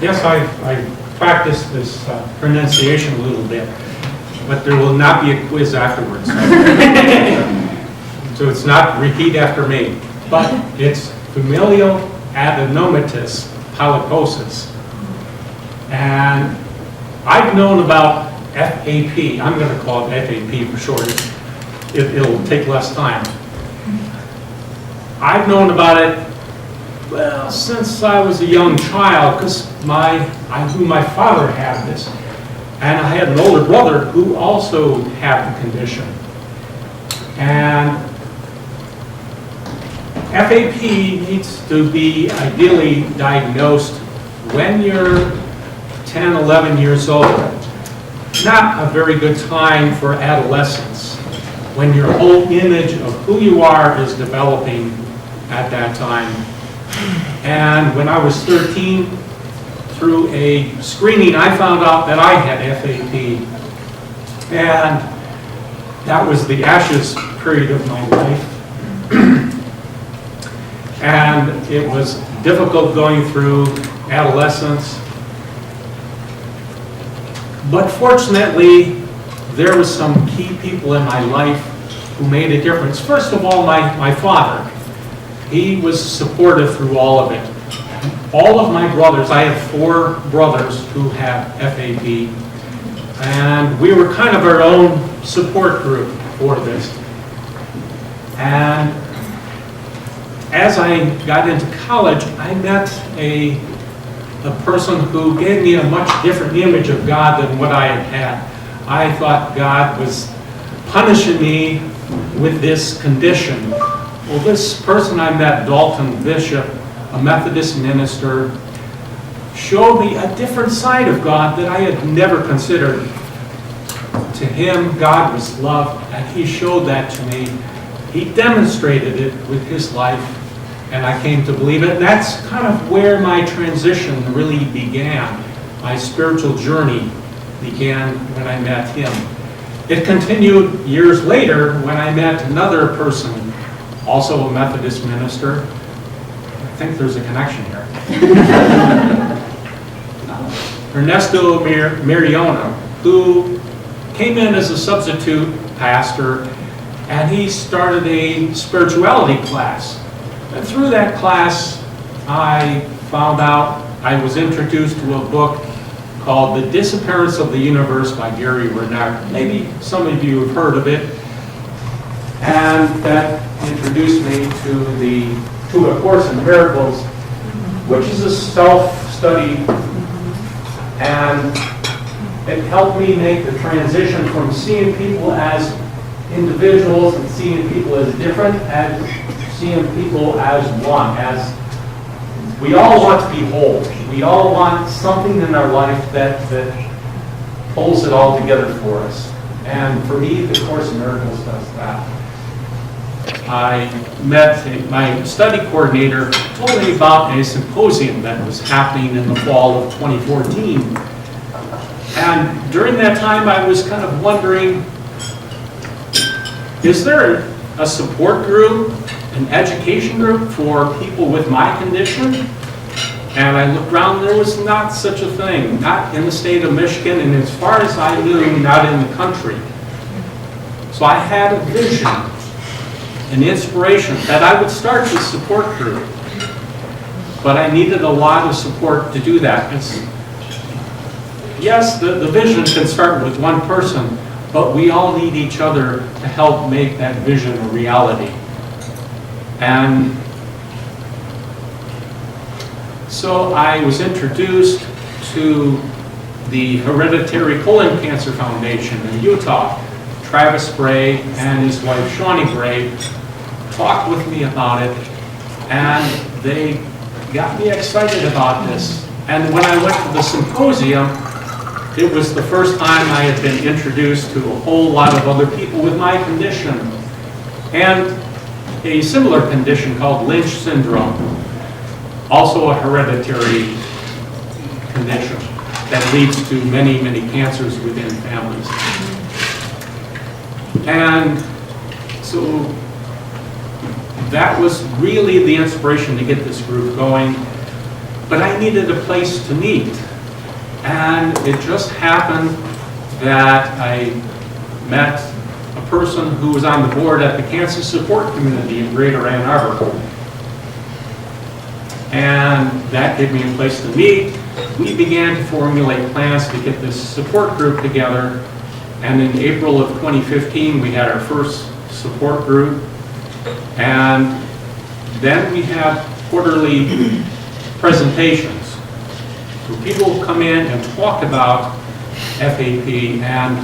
Yes, I practiced this pronunciation a little bit, but there will not be a quiz afterwards. So it's not repeat after me, but it's familial adenomatous polyposis. And I've known about FAP. I'm going to call it FAP for short. It'll take less time. I've known about it, well, since I was a young child, because I knew my father had this. And I had an older brother who also had the condition. And FAP needs to be ideally diagnosed when you're 10, 11 years old. Not a very good time for adolescence, when your whole image of who you are is developing at that time. And when I was 13, through a screening, I found out that I had FAP. And that was the ashes period of my life. And it was difficult going through adolescence. But fortunately, there were some key people in my life who made a difference. First of all, my father. He was supportive through all of it. All of my brothers, I have 4 brothers who have FAP, and we were kind of our own support group for this. And as I got into college, I met a person who gave me a much different image of God than what I had had. I thought God was punishing me with this condition. Well, this person I met, Dalton Bishop, a Methodist minister, showed me a different side of God that I had never considered. To him, God was love, and he showed that to me. He demonstrated it with his life, and I came to believe it. And that's kind of where my transition really began. My spiritual journey began when I met him. It continued years later when I met another person, also a Methodist minister. I think there's a connection here. Ernesto Mariona, who came in as a substitute pastor, and he started a spirituality class. And through that class, I found out, I was introduced to a book called The Disappearance of the Universe by Gary Renard. Maybe some of you have heard of it. And that introduced me to A Course in Miracles, which is a self-study, and it helped me make the transition from seeing people as individuals and seeing people as different and seeing people as one. As we all want to be whole. We all want something in our life that pulls it all together for us. And for me, the Course in Miracles does that. I met my study coordinator, told me about a symposium that was happening in the fall of 2014. And during that time, I was kind of wondering, is there a support group, an education group for people with my condition? And I looked around, there was not such a thing, not in the state of Michigan, and as far as I knew, not in the country. So I had a vision, an inspiration, that I would start this support group. But I needed a lot of support to do that. Yes, the vision can start with one person, but we all need each other to help make that vision a reality. And so I was introduced to the Hereditary Colon Cancer Foundation in Utah. Travis Bray and his wife Shawnee Bray talked with me about it, and they got me excited about this. And when I went to the symposium, it was the first time I had been introduced to a whole lot of other people with my condition and a similar condition called Lynch syndrome, also a hereditary condition that leads to many, many cancers within families. And so that was really the inspiration to get this group going. but I needed a place to meet. And it just happened that I met a person who was on the board at the Cancer Support Community in Greater Ann Arbor. And that gave me a place to meet. We began to formulate plans to get this support group together. And in April of 2015, we had our first support group. And then we had quarterly presentations where people come in and talk about FAP, and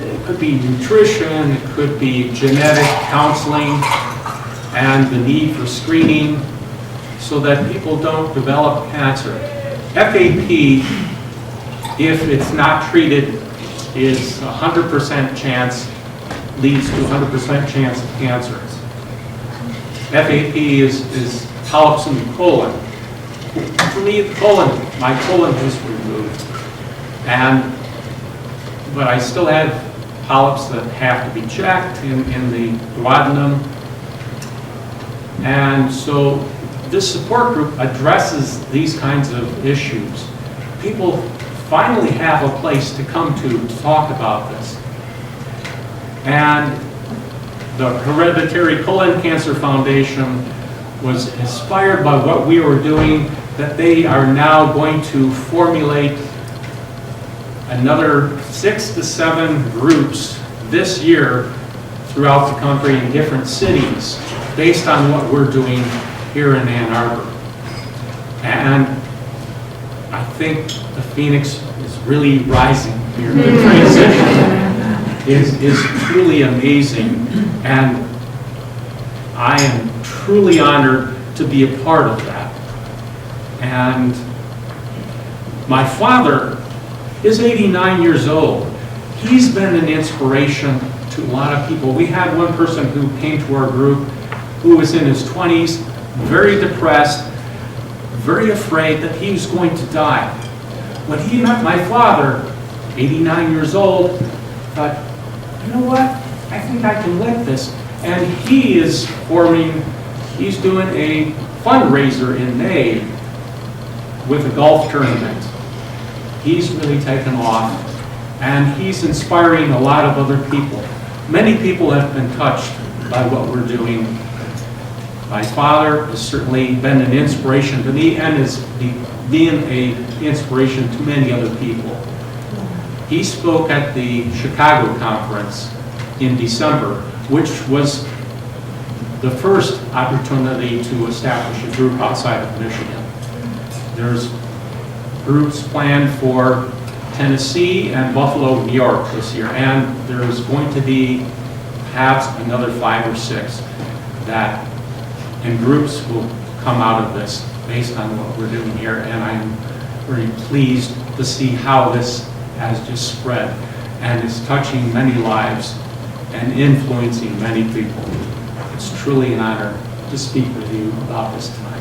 it could be nutrition, it could be genetic counseling, and the need for screening so that people don't develop cancer. FAP, if it's not treated, is 100% chance, leads to 100% chance of cancer. FAP is polyps in the colon. For me, my colon was removed. But I still have polyps that have to be checked in the duodenum. And so this support group addresses these kinds of issues. People finally have a place to come to talk about this. And the Hereditary Colon Cancer Foundation was inspired by what we were doing, that they are now going to formulate another 6 to 7 groups this year throughout the country in different cities based on what we're doing here in Ann Arbor. And I think the Phoenix is really rising here. The transition is truly amazing, and I am truly honored to be a part of that. And my father is 89 years old. He's been an inspiration to a lot of people. We had one person who came to our group who was in his 20s, very depressed, very afraid that he was going to die. When he met my father, 89 years old, thought, you know what, I think I can live this. And he's doing a fundraiser in May with a golf tournament. He's really taken off, and he's inspiring a lot of other people. Many people have been touched by what we're doing. My father has certainly been an inspiration to me and is being an inspiration to many other people. He spoke at the Chicago conference in December, which was the first opportunity to establish a group outside of Michigan. There's groups planned for Tennessee and Buffalo, New York this year, and there's going to be perhaps another 5 or 6 that, and groups will come out of this based on what we're doing here, and I'm very pleased to see how this has just spread and is touching many lives and influencing many people. It's truly an honor to speak with you about this tonight.